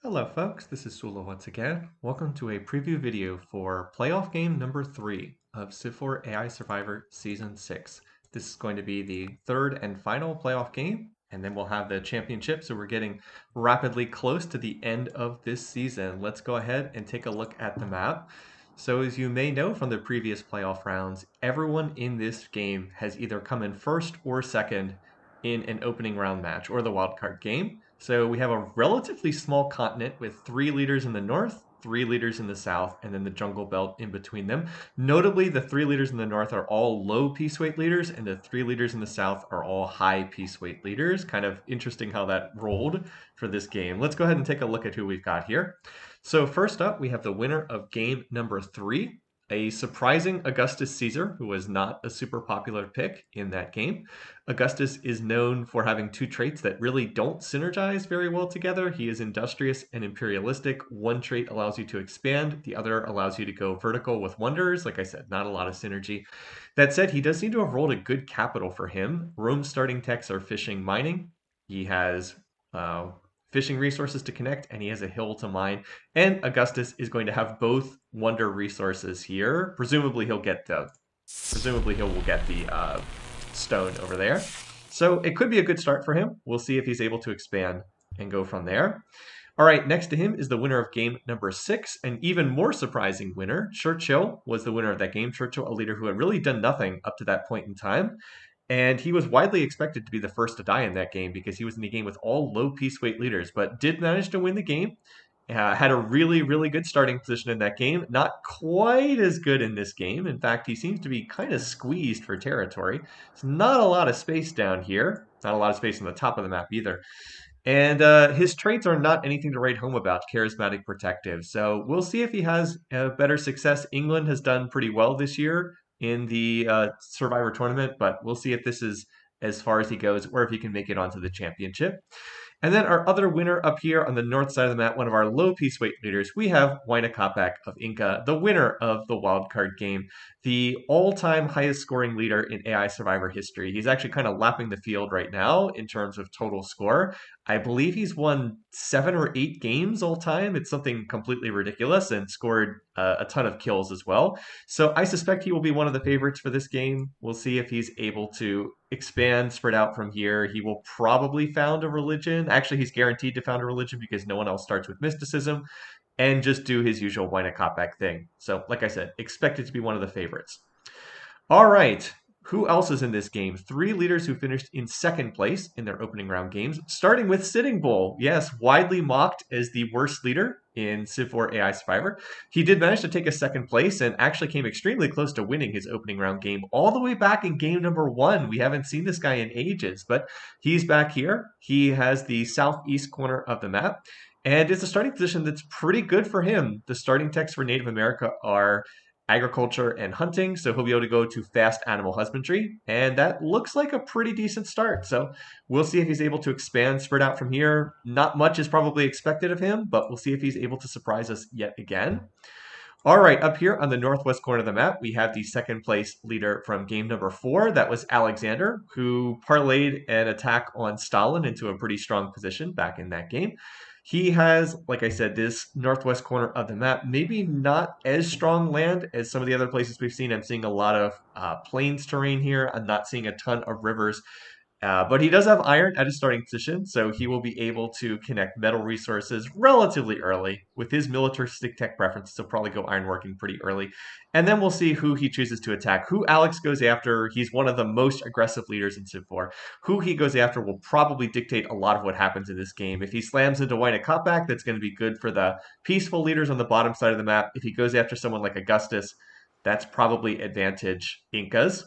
Hello folks, this is Sula once again. Welcome to a preview video for playoff game number 3 of Civ4 AI Survivor Season 6. This is going to be the third and final playoff game, and then we'll have the championship, so we're getting rapidly close to the end of this season. Let's go ahead and take a look at the map. So as you may know from the previous playoff rounds, everyone in this game has either come in first or second in an opening round match or the wildcard game. So we have a relatively small continent with 3 leaders in the north, 3 leaders in the south, and then the jungle belt in between them. Notably, the 3 leaders in the north are all low piece weight leaders, and the 3 leaders in the south are all high piece weight leaders. Kind of interesting how that rolled for this game. Let's go ahead and take a look at who we've got here. So first up, we have the winner of game number 3, a surprising Augustus Caesar, who was not a super popular pick in that game. Augustus is known for having 2 traits that really don't synergize very well together. He is industrious and imperialistic. One trait allows you to expand, the other allows you to go vertical with wonders. Like I said, not a lot of synergy. That said, he does seem to have rolled a good capital for him. Rome's starting techs are fishing, mining. He has fishing resources to connect, and he has a hill to mine. And Augustus is going to have both wonder resources here. Presumably he will get the stone over there. So it could be a good start for him. We'll see if he's able to expand and go from there. All right, next to him is the winner of game number 6, an even more surprising winner. Churchill was the winner of that game. Churchill, a leader who had really done nothing up to that point in time. And he was widely expected to be the first to die in that game because he was in the game with all low piece weight leaders, but did manage to win the game. Had a really, really good starting position in that game. Not quite as good in this game. In fact, he seems to be kind of squeezed for territory. There's not a lot of space down here. Not a lot of space on the top of the map either. And his traits are not anything to write home about, charismatic, protective. So we'll see if he has better success. England has done pretty well this year in the Survivor tournament, but we'll see if this is as far as he goes or if he can make it onto the championship. And then our other winner up here on the north side of the map, one of our low piece weight leaders, we have Huayna Capac of Inca, the winner of the wildcard game, the all-time highest scoring leader in AI Survivor history. He's actually kind of lapping the field right now in terms of total score. I believe he's won 7 or 8 games all time. It's something completely ridiculous, and scored a ton of kills as well. So I suspect he will be one of the favorites for this game. We'll see if he's able to expand, spread out from here. He will probably found a religion. Actually, he's guaranteed to found a religion because no one else starts with mysticism, and just do his usual Huayna Capac thing. So, like I said, expected to be one of the favorites. All right. Who else is in this game? 3 leaders who finished in second place in their opening round games, starting with Sitting Bull. Yes, widely mocked as the worst leader in Civ4 AI Survivor. He did manage to take a second place and actually came extremely close to winning his opening round game all the way back in game number 1. We haven't seen this guy in ages, but he's back here. He has the southeast corner of the map, and it's a starting position that's pretty good for him. The starting techs for Native America are agriculture and hunting, so he'll be able to go to fast animal husbandry, and that looks like a pretty decent start. So we'll see if he's able to expand, spread out from here. Not much is probably expected of him, but we'll see if he's able to surprise us yet again. All right, up here on the northwest corner of the map, we have the second place leader from game number 4. That was Alexander, who parlayed an attack on Stalin into a pretty strong position back in that game. He has, like I said, this northwest corner of the map, maybe not as strong land as some of the other places we've seen. I'm seeing a lot of plains terrain here. I'm not seeing a ton of rivers. But he does have iron at his starting position, so he will be able to connect metal resources relatively early. With his militaristic tech preferences, he'll probably go ironworking pretty early. And then we'll see who he chooses to attack. Who Alex goes after, he's one of the most aggressive leaders in Civ4. Who he goes after will probably dictate a lot of what happens in this game. If he slams into Huayna Capac, that's going to be good for the peaceful leaders on the bottom side of the map. If he goes after someone like Augustus, that's probably advantage Incas.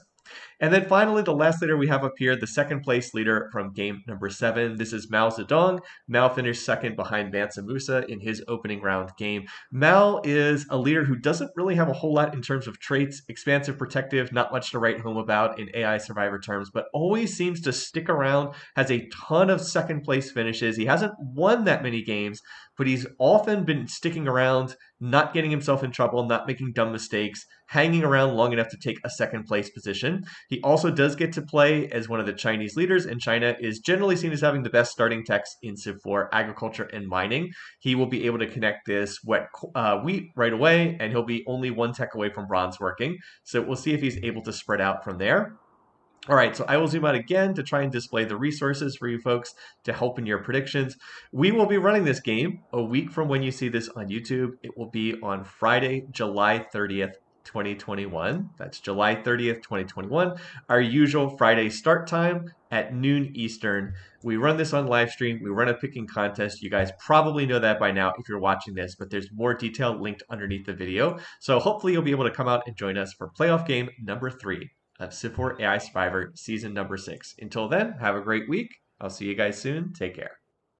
And then finally, the last leader we have up here, the second place leader from game number 7. This is Mao Zedong. Mao finished second behind Mansa Musa in his opening round game. Mao is a leader who doesn't really have a whole lot in terms of traits. Expansive, protective, not much to write home about in AI Survivor terms, but always seems to stick around, has a ton of second place finishes. He hasn't won that many games, but he's often been sticking around, not getting himself in trouble, not making dumb mistakes, hanging around long enough to take a second place position. He also does get to play as one of the Chinese leaders, and China is generally seen as having the best starting techs in Civ4, agriculture and mining. He will be able to connect this wheat right away, and he'll be only one tech away from bronze working. So we'll see if he's able to spread out from there. All right, so I will zoom out again to try and display the resources for you folks to help in your predictions. We will be running this game a week from when you see this on YouTube. It will be on Friday, July 30th, 2021. That's July 30th, 2021. Our usual Friday start time at noon Eastern. We run this on live stream. We run a picking contest. You guys probably know that by now if you're watching this, but there's more detail linked underneath the video. So hopefully you'll be able to come out and join us for playoff game number 3 of Civ4 AI Survivor Season number 6. Until then, have a great week. I'll see you guys soon. Take care.